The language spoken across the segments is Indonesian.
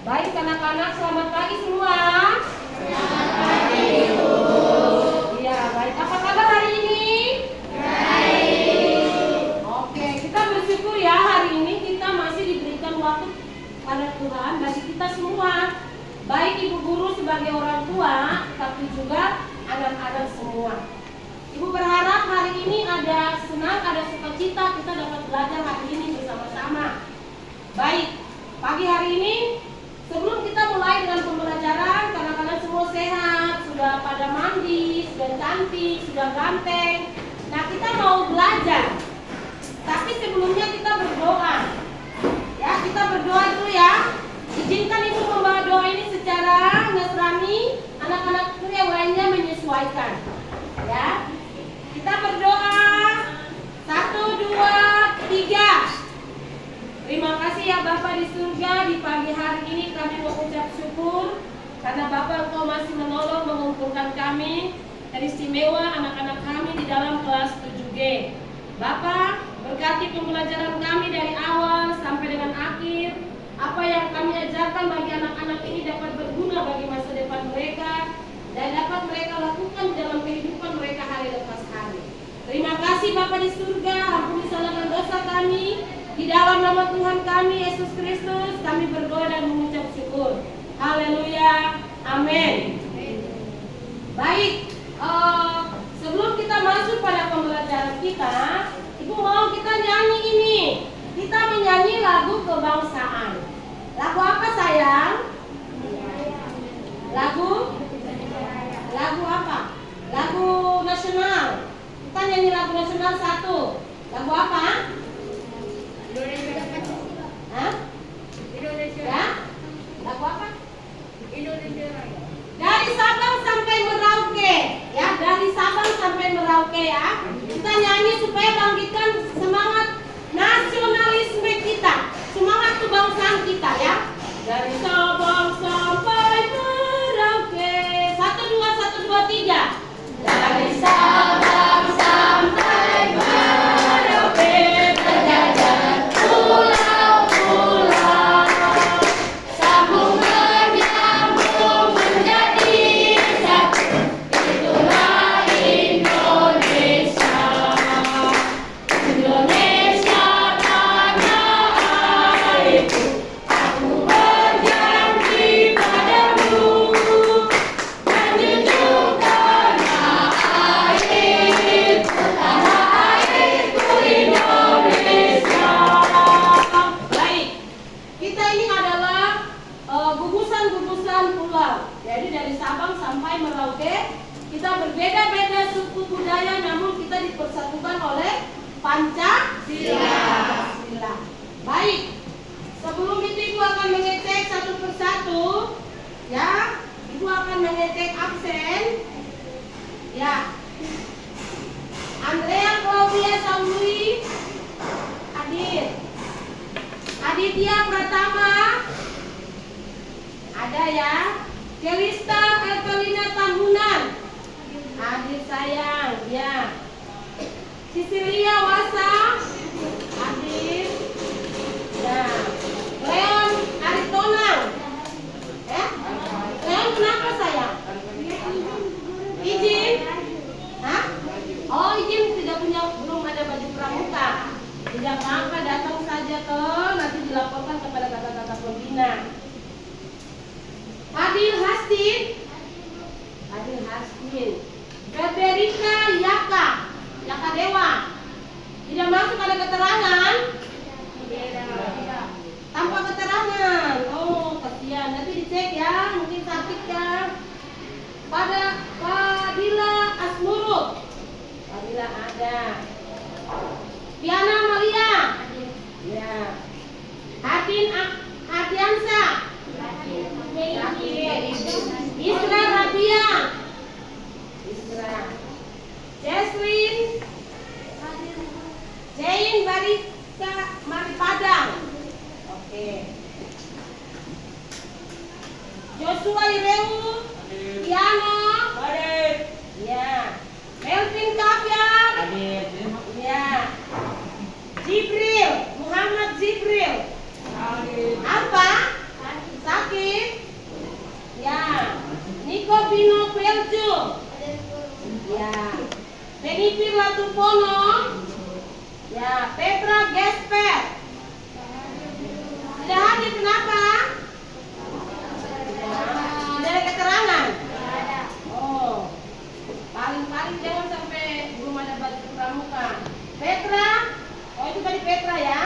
Baik anak-anak, selamat pagi semua. Selamat pagi, Ibu. Iya, baik. Apa kabar hari ini? Baik. Oke, kita bersyukur ya hari ini kita masih diberikan waktu pada Tuhan bagi kita semua. Baik ibu guru sebagai orang tua, tapi juga anak-anak semua. Ibu berharap hari ini ada senang, ada sukacita, kita dapat belajar hari ini bersama-sama. Baik, pagi hari ini sebelum kita mulai dengan pembelajaran, karena semua sehat, sudah pada mandi, sudah cantik, sudah ganteng. Nah, kita mau belajar. Tapi sebelumnya kita berdoa. Ya, kita berdoa dulu ya. Izinkan Ibu membawa doa ini secara Nasrani, anak-anak yang lainnya menyesuaikan. Ya. Kita berdoa. 1, 2, 3. Terima kasih ya Bapak di surga, di pagi hari ini kami mengucap syukur karena Bapak Engkau masih menolong mengumpulkan kami dari istimewa anak-anak kami di dalam kelas 7G. Bapak, berkati pembelajaran kami dari awal sampai dengan akhir. Apa yang kami ajarkan bagi anak-anak ini dapat berguna bagi masa depan mereka dan dapat mereka lakukan dalam kehidupan mereka hari lepas hari. Terima kasih Bapak di surga, ampuni salah dan dosa kami. Di dalam nama Tuhan kami Yesus Kristus kami berdoa dan mengucap syukur. Haleluya. Amin. Baik, sebelum kita masuk pada pembelajaran kita, Ibu mau kita nyanyi ini. Kita menyanyi lagu kebangsaan. Lagu apa sayang? Lagu apa? Lagu nasional. Kita nyanyi lagu nasional 1. Lagu apa? Hah? Indonesia. Ya? Lagu apa? Indonesia Raya. Dari Sabang sampai Merauke, ya, dari Sabang sampai Merauke ya. Kita nyanyi supaya bangkitkan semangat nasionalisme kita, semangat kebangsaan kita ya. Dari Sabang sampai Merauke. 1, 2, 1, 2, 3. Dari Sabang sampai Merauke, berjajar pulau-pulau, sambung menyambung menjadi satu, itulah Indonesia. Indonesia tanah airku, aku berjanji padamu, menjunjung tanah airku Indonesia. Baik, kita ini adalah gugusan-gugusan pulau. Jadi dari Sabang sampai Merauke, kita berbeda-beda suku budaya, namun kita dipersatukan oleh Pancasila. Baik, sebelum itu Ibu akan mengecek satu persatu, ya. Ibu akan mengecek absen, ya. Andrea Claudia Saului hadir. Aditya Pratama ada ya. Celista Evelina Tambunan hadir sayang, ya. Cecilia Wasa hadir, ya. Leon Aritonang, Leon kenapa sayang? Izin? Hah? Oh, izin tidak punya, belum ada baju pramuka. Tidak apa-apa, datang saja toh, nanti dilaporkan kepada kakak-kakak pembina. Adil Hastin, Federica Yaka Dewa. Tidak masuk ada keterangan? Tanpa keterangan. Oh, kasihan. Nanti dicek ya, mungkin sakit ya. Pada Fadila Asmurut. Fadila ada. Piana Maria. Ya. Adiansa. Isra Rabia. Jesslyn. Jain Barita Maripadang. Oke. Joshua Ireu. Piano. Ya. Melvin Kavian. Ya. Jibril, Muhammad Jibril. Apa? Sakit. Supono. Ya, Petra Gesper. Tidak hadir, kenapa? Tidak ada keterangan. Oh, paling-paling jangan sampai belum ada baju pramuka. Petra, oh itu tadi Petra ya.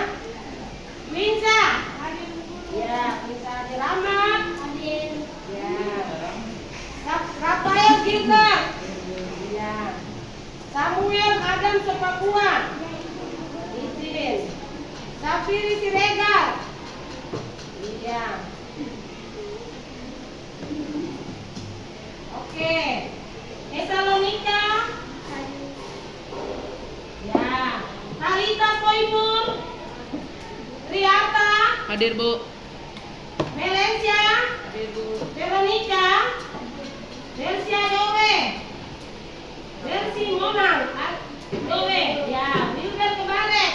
Winsa, ya, Winsa hadir. Rahmat, hadir. Ya. Rafael Gilbert, ya. Samuel Adam Sepakua, izin. Safiri Siregar, iya. Oke. Tesalonika, ya. Talita Koibur, Riata, Hadir, Bu. Melensia, Hadir, Bu. Veronica, Delsia Dowe, Delsi Monang, Dowe, ya. Wilber Kebarek,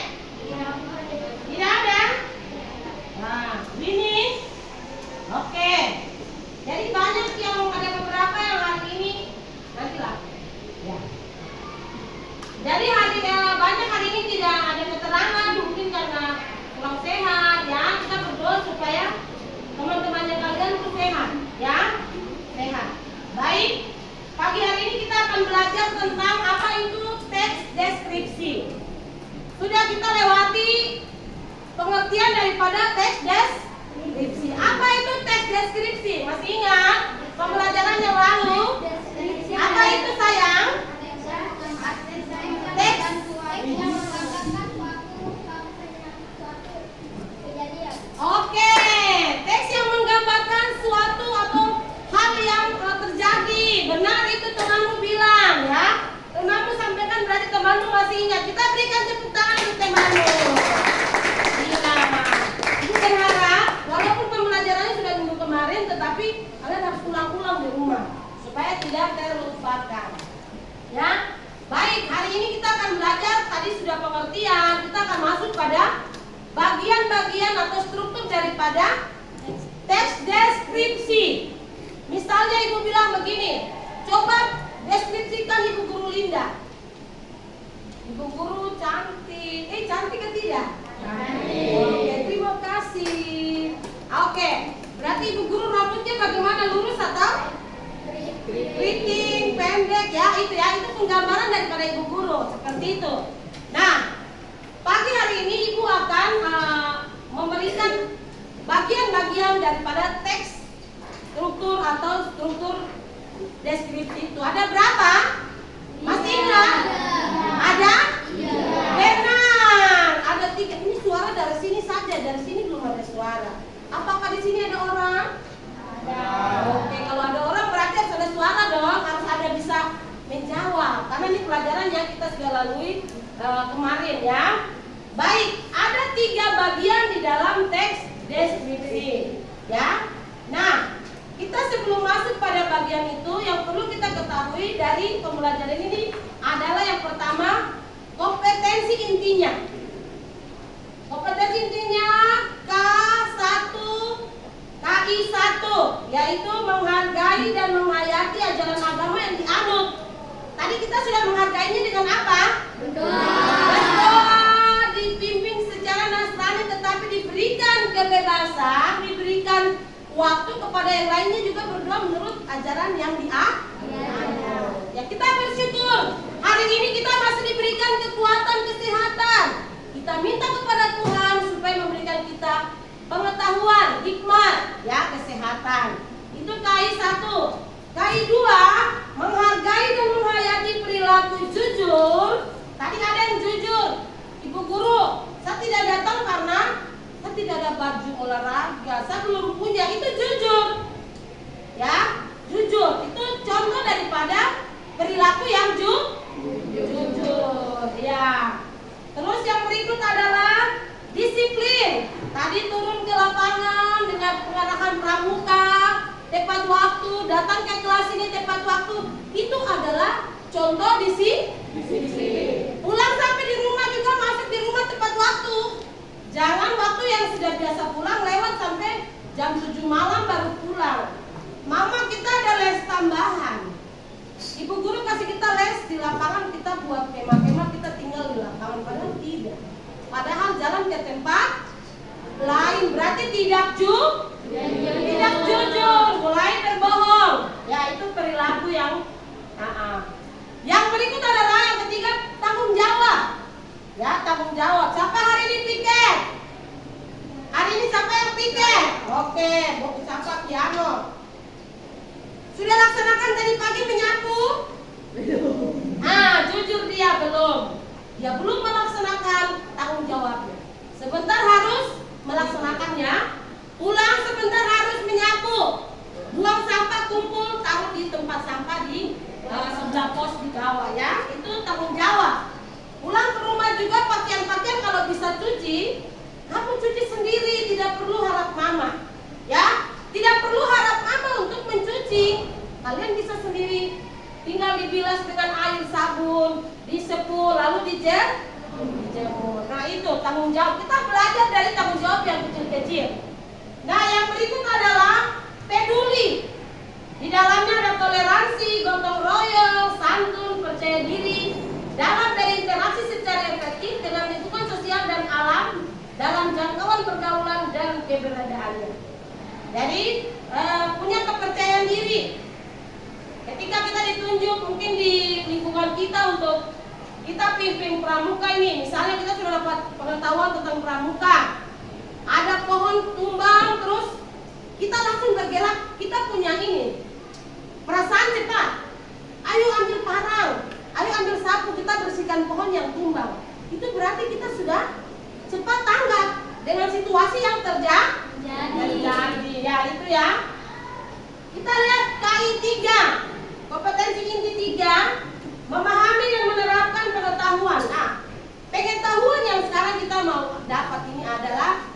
tidak ada. Nah, ini, oke. Jadi banyak yang ada beberapa yang hari ini nantilah. Ya. Jadi banyak hari ini tidak ada keterangan, mungkin karena kurang sehat, ya. Kita berdoa supaya teman-temannya kalian itu sehat, ya, sehat. Baik, pagi hari ini kita akan belajar tentang apa itu teks deskripsi. Sudah kita lewati pengertian daripada teks deskripsi. Apa itu teks deskripsi? Masih ingat pembelajaran yang lalu? Apa itu sayang? Teks. Oke, teks yang menggambarkan suatu atau hal yang terjadi. Benar itu temanmu bilang, ya. Temanmu sampaikan berarti temanmu masih ingat. Kita berikan tepuk tangan untuk temanmu. Iya. Ibu berharap walaupun pembelajarannya sudah minggu kemarin, tetapi kalian harus pulang-pulang di rumah supaya tidak terlupakan. Ya. Baik, hari ini kita akan belajar, tadi sudah pengertian, kita akan masuk pada bagian-bagian atau struktur daripada teks deskripsi. Misalnya ibu bilang begini, coba deskripsikan ibu guru Linda. Ibu guru cantik, cantik kan tidak? Cantik. Oke, terima kasih. Oke, berarti ibu guru rambutnya bagaimana, lurus atau keriting, pendek, ya itu penggambaran daripada ibu guru seperti itu. Nah, pagi hari ini ibu akan memberikan bagian-bagian daripada teks struktur atau struktur deskripsi itu. Ada berapa? Masih ingat? Ada? Benar. Ada 3. Ini suara dari sini saja, dari sini belum ada suara. Apakah di sini ada orang? Ada. Oke, kalau ada orang berarti harus ada suara dong, harus ada bisa menjawab. Karena ini pelajaran yang kita sudah lalui kemarin, ya. Baik, ada 3 bagian di dalam teks deskripsi, ya. Nah, kita sebelum masuk pada bagian itu, yang perlu kita ketahui dari pembelajaran ini adalah yang pertama, kompetensi intinya. Kompetensi intinya K1, KI1, yaitu menghargai dan menghayati ajaran agama yang dianut. Tadi kita sudah menghargainya dengan apa? Berdoa, dipimpin secara Nasrani, tetapi diberikan kebebasan, diberikan waktu kepada yang lainnya juga berdoa menurut ajaran yang dianut. Ya, kita bersyukur hari ini kita masih diberikan kekuatan, kesehatan. Kita minta kepada Tuhan supaya memberikan kita pengetahuan, hikmat, ya, kesehatan. Itu KI1. KI2, menghargai dan menghayati perilaku jujur. Tadi ada yang jujur, ibu guru, saya tidak datang karena saya tidak ada baju olahraga, saya belum punya. Itu jujur, ya, jujur. Itu contoh daripada perilaku yang jujur, ya. Terus yang berikut adalah disiplin. Tadi turun ke lapangan dengan pengarahan pramuka, tepat waktu, datang ke kelas ini tepat waktu. Itu adalah contoh disiplin. Pulang sampai di rumah juga masuk di rumah tepat waktu. Jangan waktu yang sudah biasa pulang lewat sampai jam 7 malam baru pulang. Mama kita ada les tambahan. Ibu guru kasih kita les di lapangan, kita buat kemah-kemah, kita tinggal di lapangan, padahal tidak. Padahal jalan ke tempat lain, berarti tidak jujur, mulai berbohong. Ya, itu perilaku yang yang berikut adalah yang ketiga, tanggung jawab. Ya, tanggung jawab. Siapa hari ini piket? Hari ini siapa yang piket? Oke, siapa piano? Sudah laksanakan tadi pagi menyapu? Jujur dia belum. Dia belum melaksanakan tanggung jawabnya. Sebentar harus melaksanakannya. Pulang sebentar harus menyapu. Buang sampah kumpul, taruh di tempat sampah di sebelah pos di bawah ya. Itu tanggung jawab. Pulang ke rumah juga pakaian-pakaian kalau bisa cuci, kamu cuci sendiri, tidak perlu harap mama. Ya, tidak perlu harap mama untuk mencuci. Kalian bisa sendiri, tinggal dibilas dengan air sabun, disepul, lalu dijemur. Nah, itu tanggung jawab. Kita belajar dari tanggung jawab yang kecil-kecil. Nah, yang berikut adalah peduli. Di dalamnya ada toleransi, gotong royong, santun, percaya diri dalam berinteraksi secara efektif dengan lingkungan sosial dan alam dalam jangkauan pergaulan dan keberadaannya. Jadi punya kepercayaan diri. Ketika kita ditunjuk mungkin di lingkungan kita untuk kita pimpin pramuka ini, misalnya kita sudah dapat pengetahuan tentang pramuka, ada pohon tumbang, terus kita langsung bergerak, kita punya ini perasaan cepat. Ayo ambil parang, ayo ambil sapu, kita bersihkan pohon yang tumbang. Itu berarti kita sudah cepat tanggap dengan situasi yang terjadi. Ya, itu ya. Kita lihat KI 3. Kompetensi inti 3, memahami dan menerapkan pengetahuan. Nah, pengetahuan yang sekarang kita mau dapat ini adalah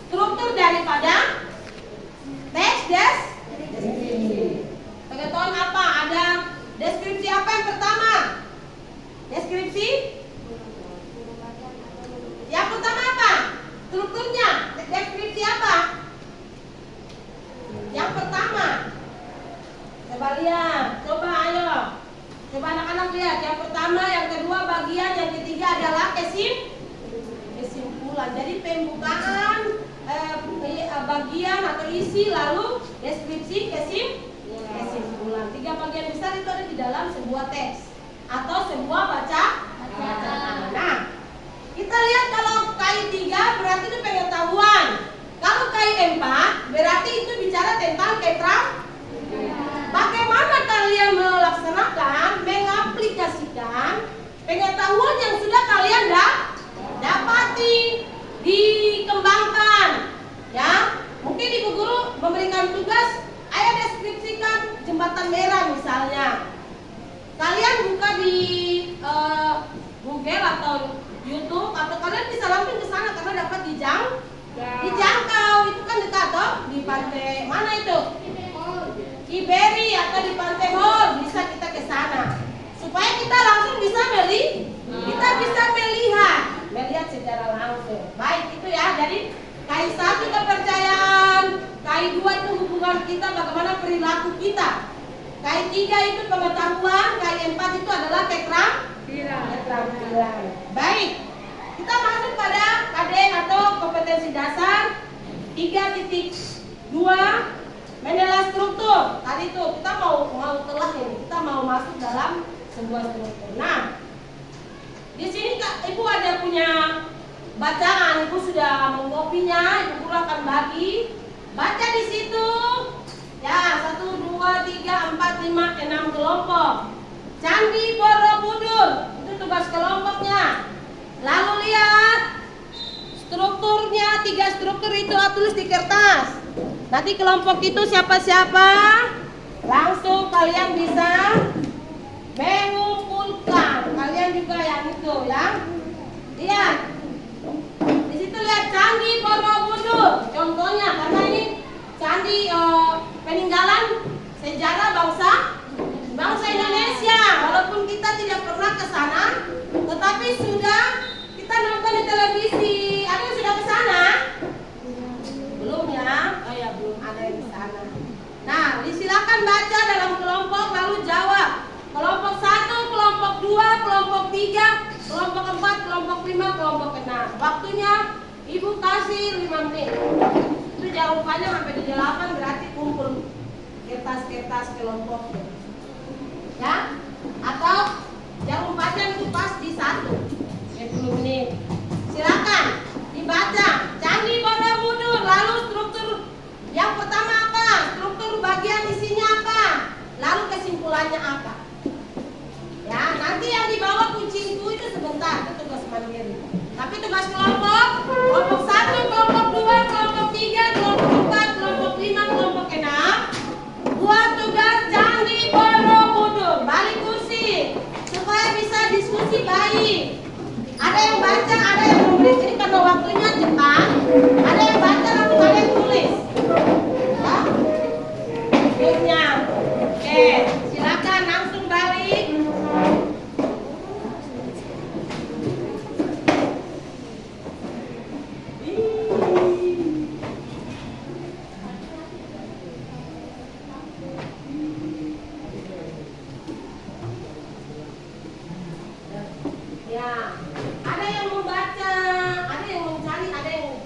struktur daripada teks deskripsi. Pengetahuan apa? Ada deskripsi apa yang pertama? Deskripsi? Yang pertama apa? Strukturnya. Deskripsi apa? Yang pertama. Coba lihat. Coba ayo. Coba anak-anak lihat. Yang pertama, yang kedua bagian, yang ketiga adalah kesimpulan. Jadi pembukaan, bagian atau isi, lalu deskripsi, kesimpulan. 3 bagian besar itu ada di dalam sebuah teks atau sebuah bacaan. Nah, kita lihat kalau KI 3 berarti itu pengetahuan. Kalau KI 4 berarti itu bicara tentang bagaimana kalian melaksanakan, mengaplikasikan pengetahuan yang sudah kalian dapati, dikembangkan. Ya, mungkin ibu guru memberikan tugas, ayo deskripsikan jembatan merah misalnya. Kalian buka di Google atau YouTube, atau kalian bisa langsung ke sana karena dapat dijangkau. Itu kan dekat toh, di pantai mana itu? Kiberi atau di Pantai Hall, bisa kita ke sana supaya kita langsung bisa melihat secara langsung. Baik, itu ya. Jadi KI 1 kepercayaan, KI 2 itu hubungan kita, bagaimana perilaku kita. KI 3 itu pengetahuan, KI 4 itu adalah keterampilan. Baik, kita masuk pada KD atau kompetensi dasar 3.2. Menilai struktur. Tadi itu kita mau telah ini, kita mau masuk dalam sebuah struktur. Nah, di sini Ibu ada punya bacaan, Ibu sudah mengkopinya, Ibu akan bagi. Baca di situ. Ya, 1, 2, 3, 4, 5, 6 kelompok. Candi Borobudur, itu tugas kelompoknya. Lalu lihat strukturnya, 3 struktur itu tulis di kertas. Nanti kelompok itu siapa-siapa, langsung kalian bisa mengumpulkan. Kalian juga yang itu ya. Lihat. Di situ lihat Candi Borobudur. Contohnya karena ini candi peninggalan sejarah bangsa Indonesia. Walaupun kita tidak pernah ke sana, tetapi sudah kita nonton di televisi. Ada yang sudah ke sana? Belum ya? Oh ya, belum ada yang di sana. Nah, disilakan baca dalam kelompok lalu jawab. Kelompok 1, kelompok 2, kelompok 3 Kelompok 4, kelompok 5, kelompok 6. Waktunya Ibu kasih 5 menit. Itu jarum panjang sampai di 8 berarti kumpul kertas-kertas kelompoknya. Ya? Atau jarum panjang itu pas di 10 menit. Silakan dibaca. Candi Borobudur, lalu struktur yang pertama apa? Struktur bagian isinya apa? Lalu kesimpulannya apa? Ya, nanti yang dibawa kucingku itu sebentar, itu tugas mandiri. Tapi tugas kelompok, kelompok 1, kelompok 2, kelompok 3, kelompok 4, kelompok 5, kelompok 6. Buat tugas Candi Borobudur, balik kursi supaya bisa diskusi baik. Ada yang baca, ada yang memberi. Jadi karena waktunya cepat, ada yang baca lalu ada yang tulis. Ya? Tulisnya. Oke, silakan langsung balik. Ya, ada yang membaca, ada yang mencari, ada yang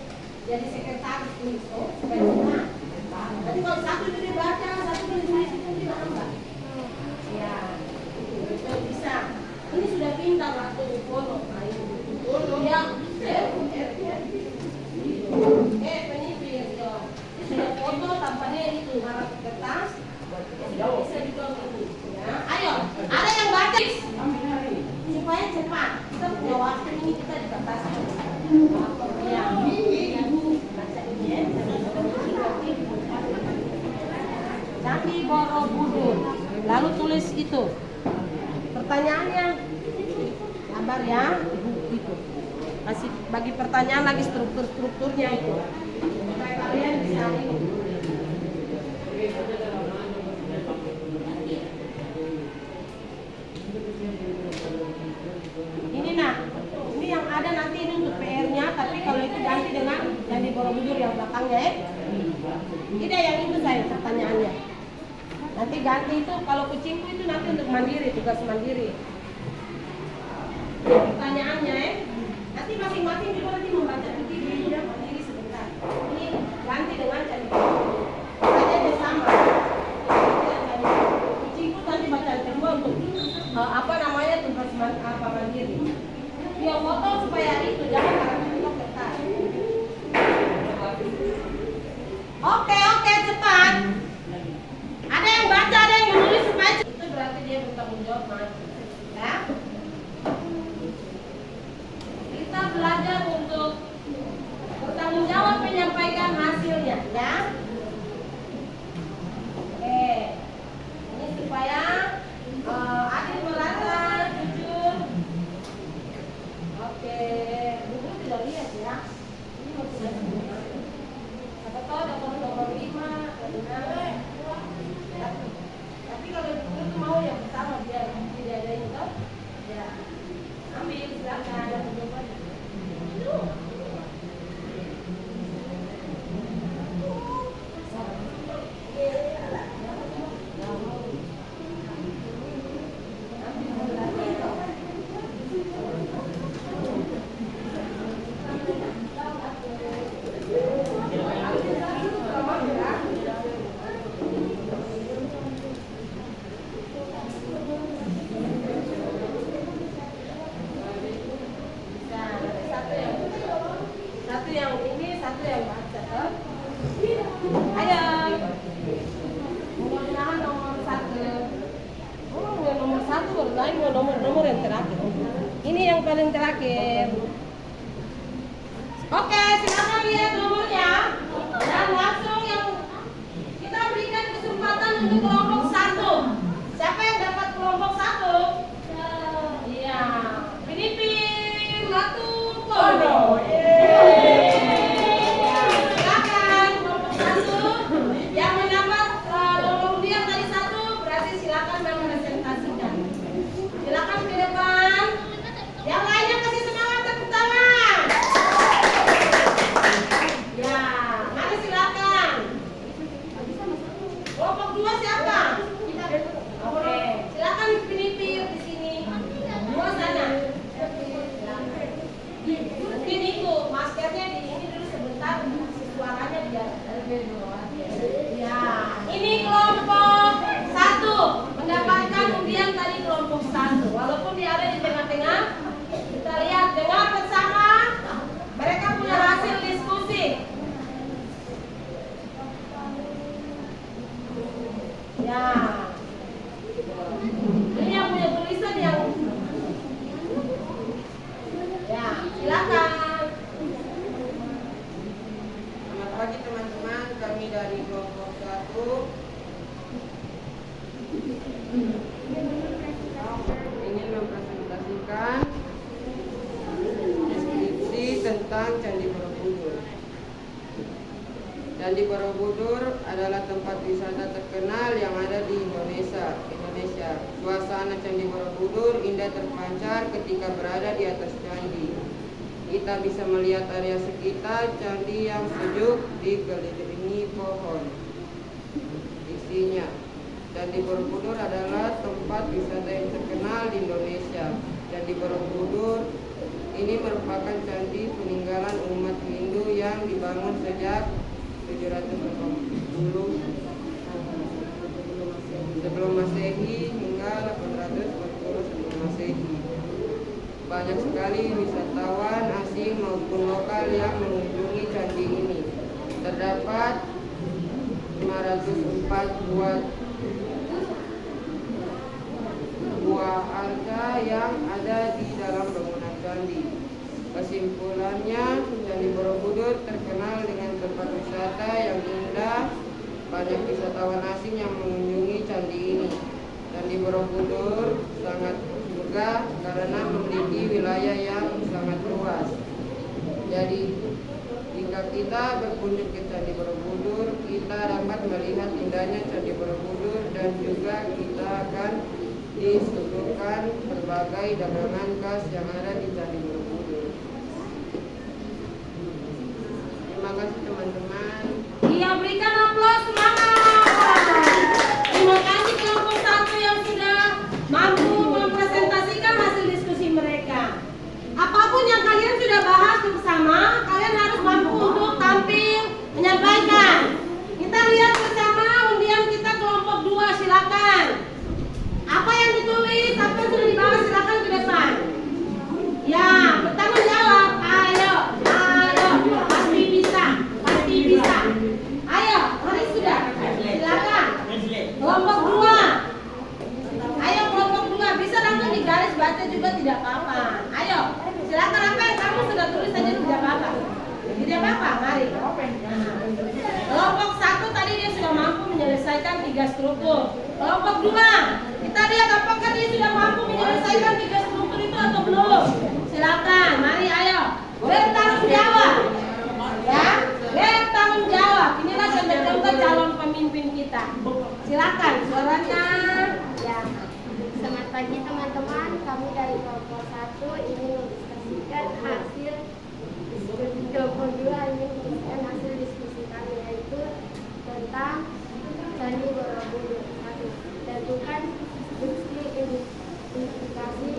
jadi sekretaris tulis supaya cepat. Jadi kalau satu jadi baca, satu jadi tulis itu tidak nambah. Ya, itu bisa. Ini sudah pintar waktu foto. Foto yang penipir. Ini sudah foto tanpanya itu harap kertas. Bisa juga ini. Ya, ayo, ada yang baca supaya cepat. Kita punya waktu ini kita dibatasi. Ya, baca ini ya. Candi Borobudur. Lalu tulis itu. Pertanyaannya sabar ya, itu. Kasih bagi pertanyaan lagi strukturnya itu. Supaya kalian bisa ini. Ini nah, ini yang ada nanti ini untuk PR-nya, tapi kalau itu ganti dengan yang di Borobudur yang belakangnya ya. Tidak yang itu saya pertanyaannya. Nanti ganti itu kalau kucingku itu nanti untuk mandiri, tugas mandiri. Pertanyaannya ya. Nanti masing-masing juga nanti membaca buku ya mandiri sebentar. Ini ganti dengan candi Borobudur. Pertanyaannya sama. Kucingku nanti baca kedua untuk apa namanya tugas mandiri. Dia foto supaya itu jangan karena itu kertas. Oke, cepat. Ada yang baca, ada yang menulis supaya itu berarti dia bertanggung jawab maju. Ya. Kita belajar untuk bertanggung jawab menyampaikan hasilnya, ya. Oke. Ini supaya adil merata, jujur. Oke, buku tidak lihat ya. Ini mau tidak semua. Apa tahu ada nomor 5, tapi kalau buku itu mau yang pertama biar tidak ada yang tahu. Ya, ambil silakan ada jawabannya. Nomor yang terakhir. Ini yang paling terakhir. Oke, silakan lihat nomornya dan langsung yang kita berikan kesempatan untuk kelompok 1. Siapa yang dapat kelompok 1? Iya, Filipin, Ratu, Kono. Silakan kelompok 1 yang mendapat nomor undian tadi 1 berarti silakan merepresentasikan. Silakan ke depan. Yang lainnya kasih semangat tepuk tangan. Ya, mari silakan. Kelompok 2 siapa? Oke, silakan pinipir di sini. 2 sana. Ya. Ini yang punya tulisan yang ya, silakan. Selamat pagi teman-teman, kami dari kelompok 1 ingin mempresentasikan deskripsi tentang Candi Borobudur. Candi Borobudur adalah tempat wisata terkenal yang ada di Indonesia. Suasana Candi Borobudur indah terpancar ketika berada di atas candi. Kita bisa melihat area sekitar candi yang sejuk dikelilingi pohon. Isinya, Candi Borobudur adalah tempat wisata yang terkenal di Indonesia. Candi Borobudur ini merupakan candi peninggalan umat Hindu yang dibangun sejak 780 sebelum Masehi hingga 840 sebelum Masehi. Banyak sekali wisatawan asing maupun lokal yang mengunjungi candi ini. Terdapat 504 buah arca yang ada di dalam bangunan candi. Kesimpulannya, Candi Borobudur terkenal dengan tempat wisata yang indah. Banyak wisatawan asing yang mengunjungi candi ini. Candi Borobudur sangat megah karena memiliki wilayah yang sangat luas. Jadi, jika kita berkunjung ke Candi Borobudur, kita dapat melihat indahnya Candi Borobudur dan juga kita akan disuguhkan berbagai dagangan khas yang ada di Candi Borobudur. Terima kasih teman-teman. Iya, berikan aplaus, semangat. Terima kasih kelompok 1 yang sudah mampu mempresentasikan hasil diskusi mereka. Apapun yang kalian sudah bahas bersama, kalian harus mampu untuk tampil menyampaikan. Kita lihat bersama undian kita kelompok 2, silakan. Apa yang ditulis, apa yang sudah dibahas, silakan ke depan. Ya, bertanggung jawab. Ayo, pasti bisa. Ayo, mari sudah. Silakan. Kelompok 2. Ayo kelompok 2, bisa langsung di garis baca juga tidak apa-apa. Ayo, silakan apa yang kamu sudah tulis saja tidak apa-apa. Tidak apa-apa, mari. Kelompok 1 tadi dia sudah mampu menyelesaikan 3 struktur. Kelompok 2, kita lihat apakah dia sudah mampu menyelesaikan 3 struktur itu atau belum. Silakan, mari ayo. Bertanggung jawab. Ya, bertanggung jawab. Inilah contoh-contoh calon pemimpin kita. Silakan, suaranya. Ya, selamat pagi teman-teman. Kami dari kelompok 1 ingin mendiskusikan hasil diskusi kelompok 2 ingin mendiskusikan hasil diskusi kami, yaitu tentang Candi Borobudur. Tentukan identifikasi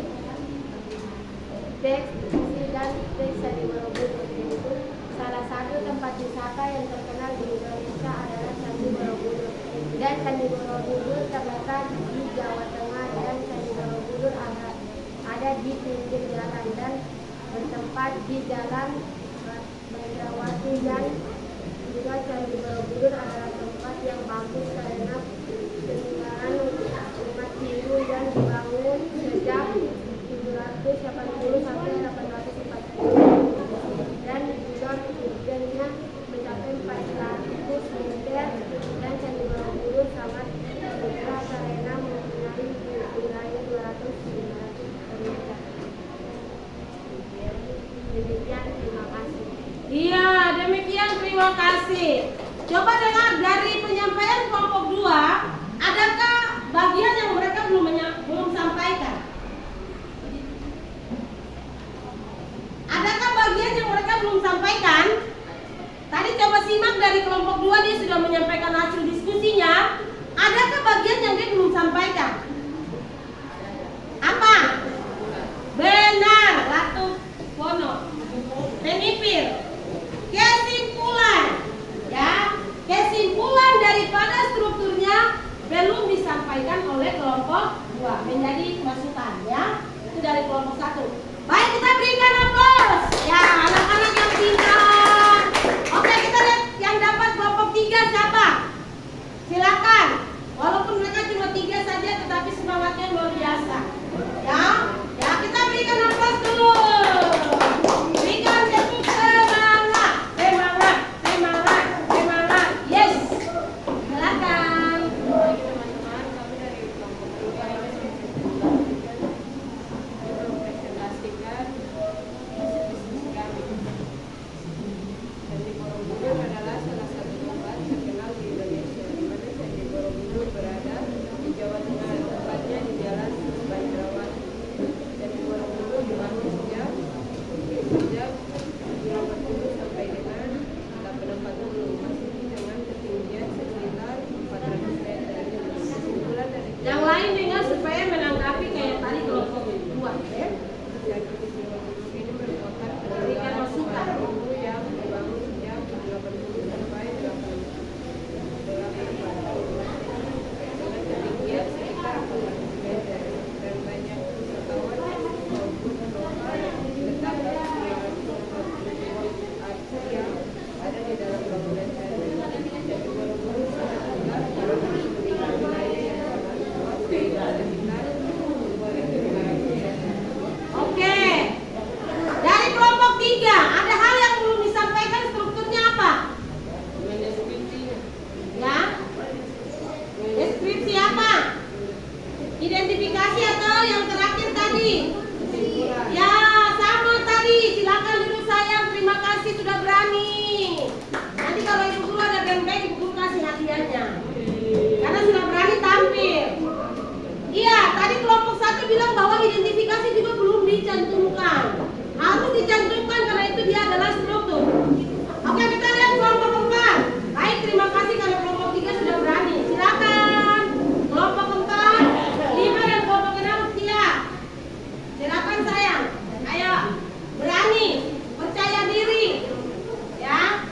teks isi dan teks Candi Borobudur, yaitu salah satu tempat wisata yang terkenal di Indonesia adalah Candi Borobudur. Dan Candi Borobudur terletak di Jawa Tengah, dan Candi Borobudur ada di pinggir jalan dan bertempat di Jalan Bandrawati. Dan juga Candi Borobudur adalah tempat yang bagus karena peninggalan umat Hindu dan dibangun sejak 780 sampai 840, dan juga ketinggiannya mencapai 400 meter. Dan Candi Borobudur sangat terbuka karena mempunyai wilayah 200 meter. Demikian, terima kasih. Iya, demikian terima kasih. Coba dengar dari penyampaian kelompok 2, adakah bagian yang mereka belum sampaikan? Adakah bagian yang mereka belum sampaikan? Tadi coba simak dari kelompok 2, dia sudah menyampaikan hasil diskusinya. Adakah bagian yang dia belum sampaikan? Apa? Benar, Ratu Pono. Penipir. Kesimpulan, ya, kesimpulan daripada strukturnya belum disampaikan oleh kelompok 2, menjadi masukan, ya. Itu dari kelompok 1. Baik, kita berikan aplaus. Ya, anak-anak yang pintar. Oke, kita lihat yang dapat kelompok 3 siapa? Silakan. Walaupun baru 3 saja, tetapi semangatnya luar biasa. Ya, ya kita berikan aplaus dulu. Berikan tepuk semangat, semangat, semangat, semangat. Yes, silakan. Baik teman-teman, kami dari kelompok 2 mempresentasikan bisnis kami. Candi Borobudur adalah salah satu tempat terkenal di Indonesia, di mana Candi Borobudur berada di Jawa Tengah, tepatnya di Jalan Banjarawati. Candi Borobudur dibangun sejak 50 sampai dengan 80 Masehi dengan ketinggian sekitar 400 meter. Kesimpulan dari Yang lain dengar supaya menanggapi kayak tadi kelompok 2, ya. Candi Borobudur ini merupakan Berikan masukan. dulu yang dibangun sejak 80 sampai 80 dengan ketinggian sekitar 400 meter dan banyak wisatawan maupun lokal terdapat 940 arca yang ada di dalam bangunan candi. Candi Borobudur sangat megah karena memiliki wilayah yang sangat luas yaitu sekitar 2.500 hektar. Oke. Dari kelompok 3, ada hal yang belum disampaikan, strukturnya apa? Mendeskripsinya. Ya. Deskripsi apa? Identifikasi atau yang terakhir tadi? Ya, sama tadi. Silakan dulu sayang. Terima kasih sudah berani. Nanti kalau ibu guru ada beng-beng, ibu guru kasih hadiahnya. Karena sudah berani tampil. Iya, tadi kelompok 1 bilang bahwa identifikasi juga belum dicantumkan. Harus dicantumkan karena itu dia adalah struktur. Oke, kita lihat kelompok 4. Baik, terima kasih karena kelompok 3 sudah berani. Silakan. Kelompok 4, 5 dan kelompok 6 siap. Silakan sayang. Ayo, berani, percaya diri. Ya.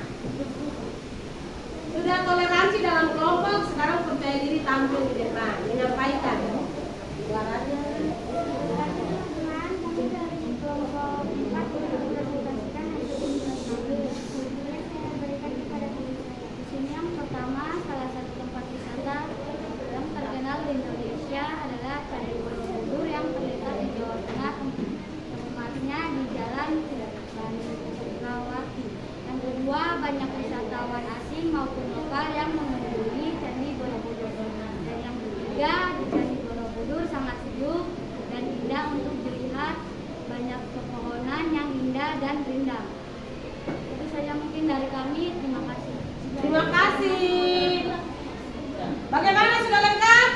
Sudah toleransi dalam kelompok, sekarang percaya diri tampil di depan, menyampaikan. Suaranya. Teman-teman, kami dari kelompok 4 mempresentasikan hasil penilaian kami. Kemudian saya berikan kepada teman saya. Di sini yang pertama, salah satu tempat wisata yang terkenal di Indonesia adalah Candi Borobudur yang terletak di Jawa Tengah, tempatnya di Jalan Banjarawati. Yang kedua, banyak wisatawan asing maupun lokal yang mengunjungi Candi Borobudur. Dan yang ketiga, di Candi Borobudur sangat sejuk dan indah untuk dilihat, banyak pepohonan yang indah dan rindang. Itu saja mungkin dari kami. Terima kasih. Terima kasih. Bagaimana, sudah lengkap?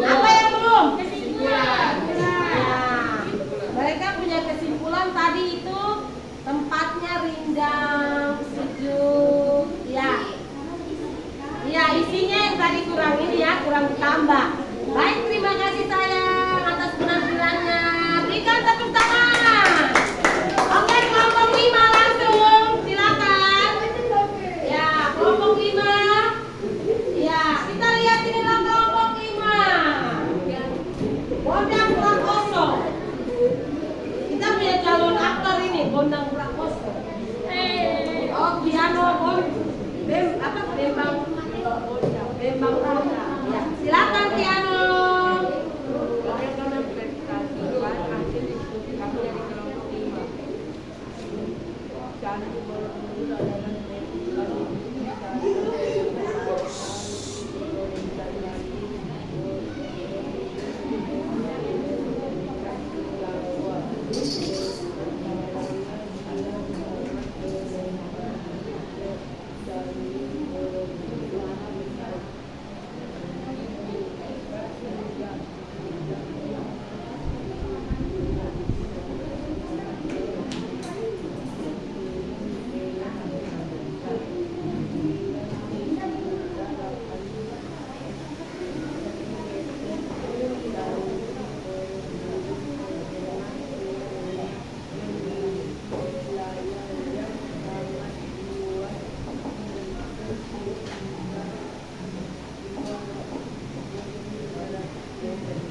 Apa yang belum? Kesimpulan. Nah, mereka punya kesimpulan tadi itu tempatnya rindang, sejuk. Ya. Ya, isinya yang tadi kurang ini ya, kurang ditambah. Baik, terima kasih sayang atas penampilannya. Berikan tepuk tangan. Oke, kelompok 5 langsung. Silakan. Ya, kelompok 5. Ya, kita lihat ini dalam kelompok 5. Gondang Prakoso. Kita punya calon aktor ini, Gondang Prakoso. Oh, piano Bembang Ronda. Ya, silakan piano. Mereka mempresentasikan hasil diskusi kami dari kelompok 5. Candi Borobudur adalah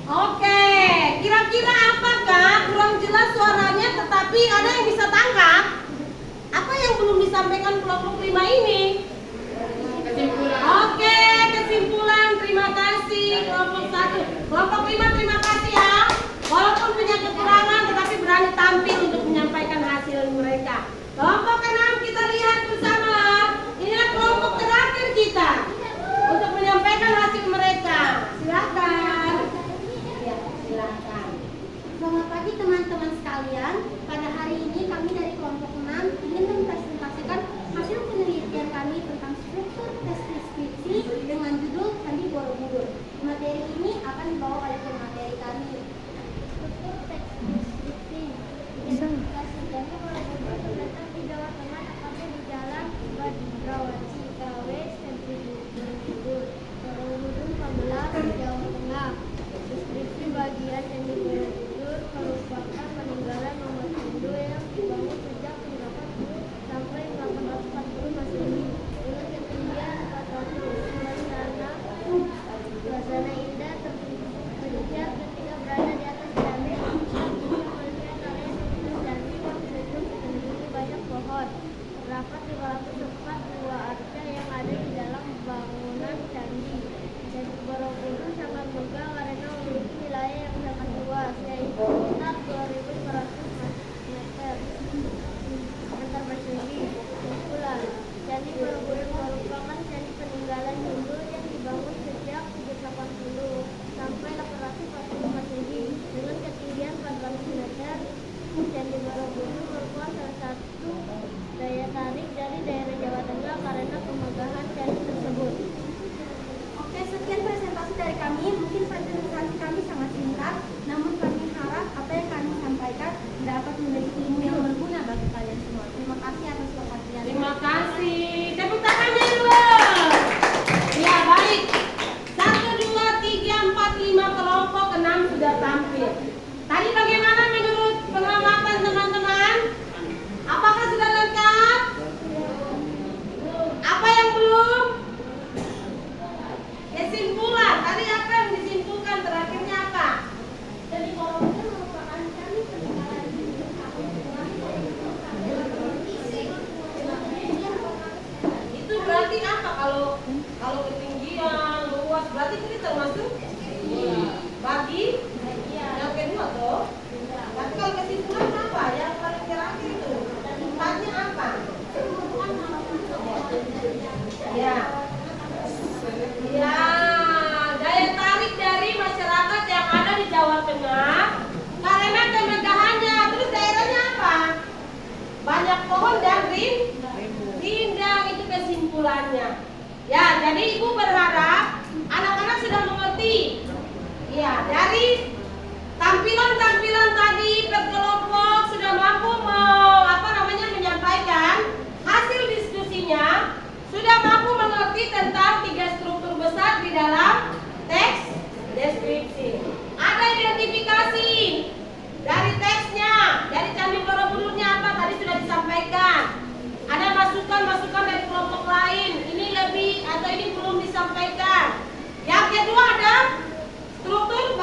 Oke, kira-kira apakah kurang jelas suaranya tetapi ada yang bisa tangkap? Apa yang belum disampaikan kelompok 5 ini? Kesimpulan. Oke, kesimpulan, terima kasih. sekalian, pada hari ini kami dari kelompok 6 ingin mempresentasikan hasil penelitian kami tentang struktur tes deskripsi dengan judul Candi Borobudur. Materi ini akan dibawa oleh pemateri kami. Struktur tes deskripsi identifikasi Candi Borobudur terletak di Jawa Tengah, tepatnya di Jalan Badrawaci KW Sentri Borobudur, Pamulang, Jawa Tengah. Deskripsi bagian Candi Borobudur merupakan peninggalan umat Hindu yang dibangun sejak 940 sampai 840 Masehi dengan ketinggian 400 tanah. Suasana indah terlihat ketika berada di atas candi. Bisa melihat area sekitar candi yang sejuk dikelilingi banyak pohon. Terdapat 500 tempat dua arca yang ada di dalam bangunan candi. Candi Borobudur sangat megah karena memiliki wilayah yang sangat luas, yaitu sekitar 2.400 meter antar masehi. Kesimpulan, Candi Borobudur merupakan candi peninggalan Hindu yang dibangun sejak 780 sampai 840 Masehi dengan ketinggian 400 meter. Candi Borobudur merupakan salah satu daya tarik dari daerah Jawa Tengah karena kemegahan candi tersebut. Oke, sekian presentasi dari kami. Mungkin presentasi kami sangat singkat, namun kami harap apa yang kami sampaikan dapat menjadi ilmu yang berguna bagi kalian semua. Terima kasih atas perhatian. Terima kasih. Tepuk tangannya dulu. Ya, baik. 1, 2, 3, 4, 5 kelompok 6 sudah tampil. Tadi bagaimana menurut pengamatan teman-teman? Apakah sudah lengkap? Apa yang belum? Kesimpulan. Tadi apa yang disimpulkan? Terakhirnya apa? Candi Borobudur merupakan candi peninggalan Hindu. Itu berarti apa kalau ketinggian, luas, berarti ini termasuk bagi yang kedua toh. Tapi kalau kesimpulan apa? Yang paling terakhir itu tempatnya apa? Ya. Ya, daya tarik dari masyarakat yang ada di Jawa Tengah karena kemegahannya. Terus daerahnya apa? Banyak pohon dan rindang, itu kesimpulannya. Ya, jadi ibu berharap anak-anak sudah mengerti. Ya, dari tampilan-tampilan tadi per kelompok sudah mampu menyampaikan hasil diskusinya, sudah mampu mengerti tentang 3 struktur besar di dalam teks deskripsi. Ada identifikasi dari teksnya, dari Candi Borobudurnya apa tadi sudah disampaikan. Ada masukan-masukan dari kelompok lain, ini lebih atau ini belum disampaikan. Yang kedua ada struktur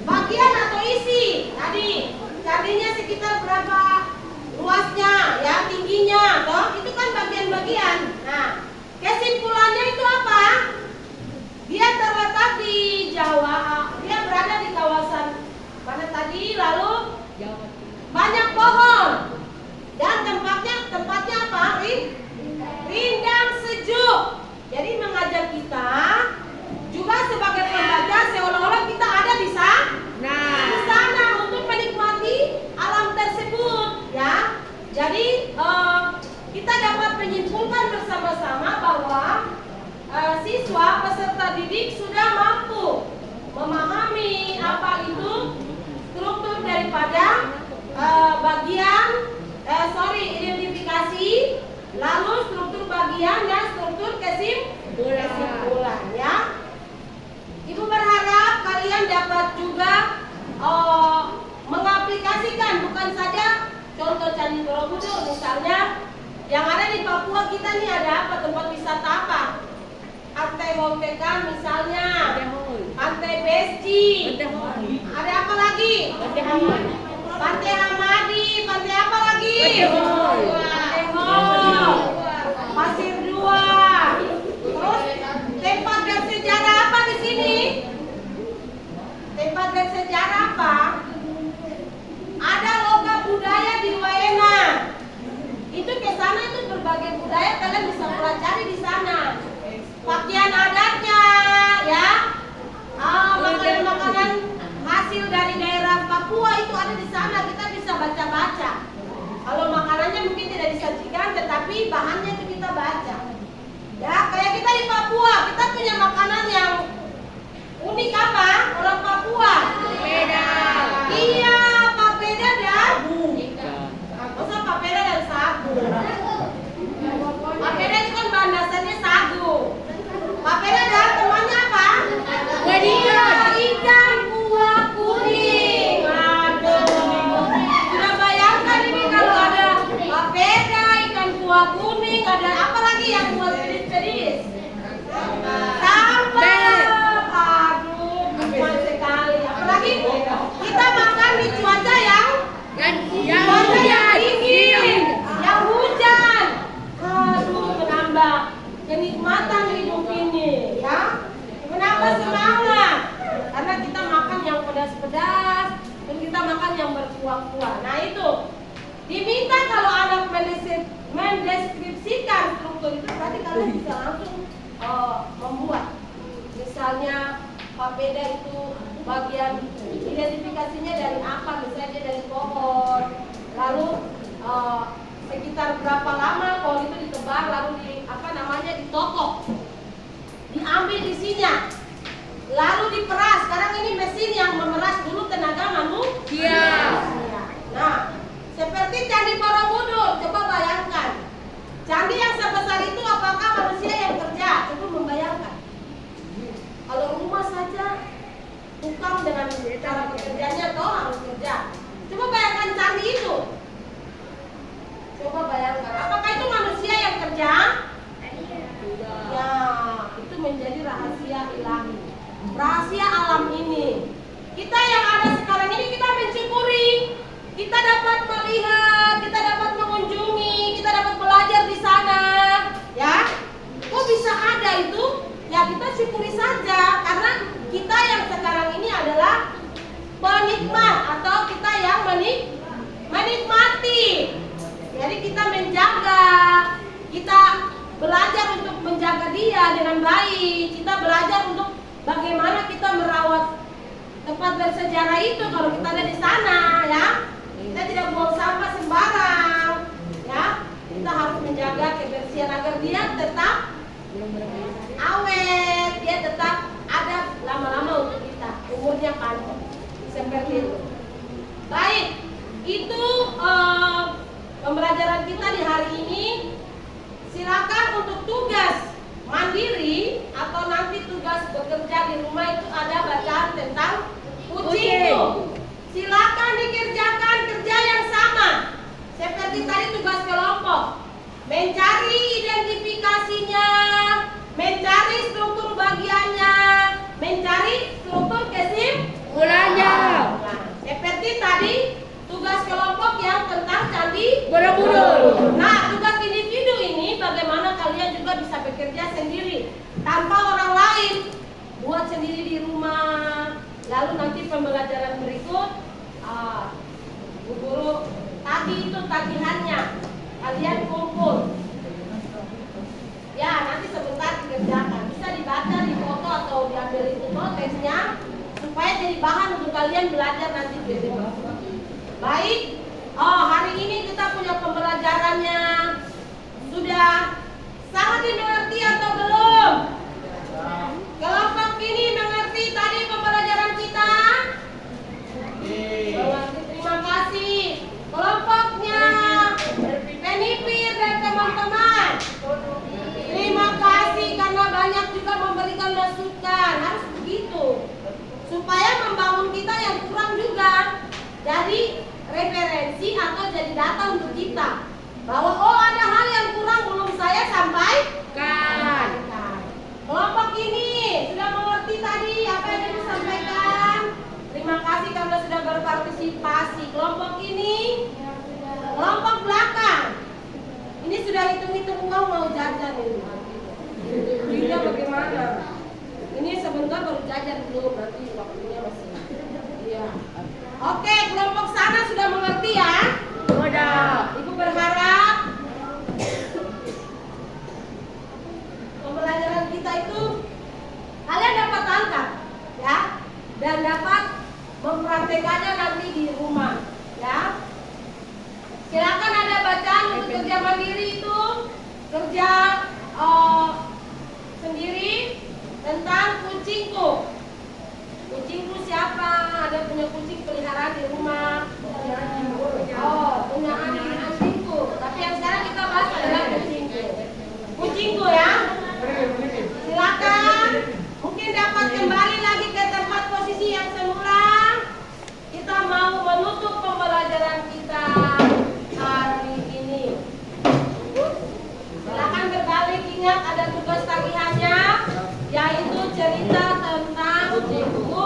bagian atau isi. Tadi candinya sekitar berapa luasnya, ya tingginya, toh itu kan bagian-bagian. Nah, kesimpulannya itu apa? Dia terletak di Jawa, dia berada di kawasan mana tadi, lalu banyak pohon dan tempatnya apa? Rindang sejuk. Jadi mengajak kita juga sebagai pembaca seolah-olah kita ada di sana untuk menikmati alam tersebut, ya. Jadi kita dapat menyimpulkan bersama-sama bahwa siswa peserta didik sudah mampu memahami apa itu struktur daripada identifikasi, lalu struktur bagian dan struktur kesimpulan, ya. Ibu berharap kalian dapat juga mengaplikasikan, bukan saja contoh Candi Borobudur, misalnya yang ada di Papua kita nih ada apa, tempat wisata apa? Pantai Wongpekan misalnya, Pantai Besci, ada apa lagi? Pantai Hamadi, pantai apa lagi? Pantai Hol, Pasir Dua. Terus tempat bersejarah apa di sini? Tempat bersejarah apa? Ada logam budaya di Waena. Itu ke sana itu berbagai budaya kalian bisa pelajari di sana. Pakaian adatnya, ya. Makanan-makanan hasil dari daerah Papua itu ada di sana. Kita Diminta kalau anak mendeskripsikan struktur itu, berarti kalian bisa langsung membuat. Misalnya papeda itu bagian identifikasinya dari apa, misalnya dari pohon, lalu sekitar berapa lama pohon itu ditebar, lalu ditokok, diambil isinya, lalu diperas. Sekarang ini mesin yang memeras, dulu tenaga manusia. Nah, seperti Candi Borobudur, coba bayangkan, candi yang sebesar itu apakah manusia yang kerja? Coba membayangkan. Kalau rumah saja, tukang dengan cara pekerjaannya toh harus kerja. Coba bayangkan candi itu. Coba bayangkan, apakah itu manusia yang kerja? Ya, itu menjadi rahasia ilahi, rahasia alam ini. Kita yang ada sekarang ini, kita mensyukuri. Kita dapat melihat, kita dapat mengunjungi, kita dapat belajar di sana. Ya, kok bisa ada itu? Ya kita syukuri saja, karena kita yang sekarang ini adalah penikmat atau kita yang menikmati. Jadi kita menjaga, kita belajar untuk menjaga dia dengan baik. Kita belajar untuk bagaimana kita merawat tempat bersejarah itu kalau kita ada di sana, ya. Kita tidak buang sampah sembarang, ya. Kita harus menjaga kebersihan agar dia tetap awet, dia tetap ada lama-lama untuk kita, umurnya panjang. Seperti itu. Baik, itu pembelajaran kita di hari ini. Silakan untuk tugas mandiri atau nanti tugas bekerja di rumah itu ada bacaan tentang kucingku. Silakan dikerjakan kerja yang sama seperti tadi tugas kelompok, mencari identifikasinya, mencari struktur bagiannya, mencari struktur kesimpulannya. Nah, seperti tadi tugas kelompok yang tentang Candi Borobudur. Nah, tugas individu ini bagaimana kalian juga bisa bekerja sendiri tanpa orang lain, buat sendiri di rumah. Lalu nanti pembelajaran berikut, Bu Guru tadi itu tagihannya, kalian kumpul. Ya, nanti sebentar dikerjakan. Bisa dibaca, difoto atau diambil itu notesnya supaya jadi bahan untuk kalian belajar nanti di rumah. Baik, hari ini kita punya pembelajarannya. Sudah sangat dimengerti atau belum? Kelompok ini mengerti tadi pembelajaran kita? Mengerti, terima kasih. Kelompoknya Penipir dan teman-teman, terima kasih karena banyak juga memberikan masukan. Harus begitu supaya membangun kita yang kurang juga jadi referensi atau jadi data untuk kita, bahwa ada hal yang kurang belum saya sampaikan. Kelompok ini sudah mengerti tadi apa yang disampaikan. Terima kasih karena sudah berpartisipasi. Kelompok ini, kelompok belakang ini sudah hitung-hitung uang mau jajan ini. Duitnya bagaimana? Ini sebentar baru jajan belum, nanti waktunya masih. Iya. Oke, kelompok sana sudah mengerti ya? Sudah. Ibu berharap pembelajaran kita itu kalian dapat tangkap, ya, dan dapat mempraktekannya nanti di rumah, ya. Silakan ada bacaan untuk kerja mandiri itu, kerja sendiri tentang kucingku. Kucingku siapa? Ada punya kucing peliharaan di rumah? Punya anjingku. Tapi yang sekarang kita bahas adalah kucingku. Kucingku ya. Silakan. Mungkin dapat kembali lagi ke tempat posisi yang semula. Kita mau menutup pembelajaran kita hari ini. Silakan berbalik, ingat ada tugas tagihannya, yaitu cerita tentang kucingku.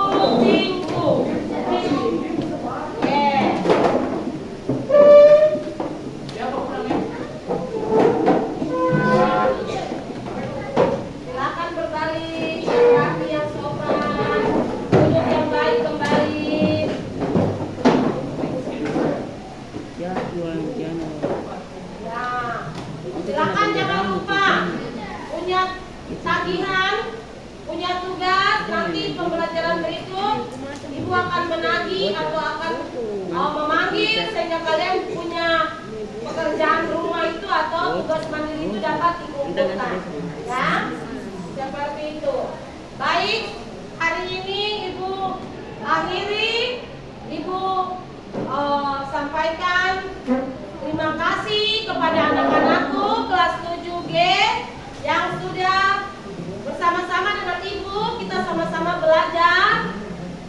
punya tugas nanti pembelajaran berikut ibu akan menagih atau akan memanggil sehingga kalian punya pekerjaan rumah itu atau tugas mandiri itu dapat dikumpulkan ya, seperti itu. Baik, hari ini ibu akhiri, ibu sampaikan terima kasih kepada anak-anakku kelas 7G yang sudah bersama-sama dengan ibu kita sama-sama belajar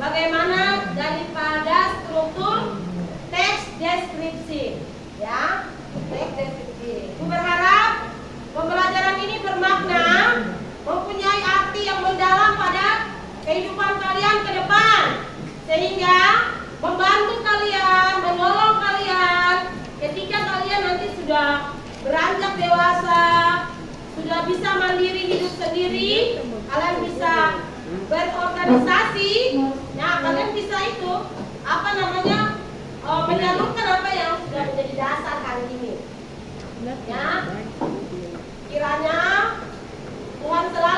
bagaimana daripada struktur teks deskripsi ya, teks deskripsi. Ibu berharap pembelajaran ini bermakna, mempunyai arti yang mendalam pada kehidupan kalian ke depan sehingga membantu kalian, menolong kalian ketika kalian nanti sudah beranjak dewasa, sudah bisa mandiri hidup sendiri, kalian bisa berorganisasi, nah kalian bisa itu menyalurkan apa yang sudah menjadi dasar hari ini. Ya, kiranya Tuhan selalu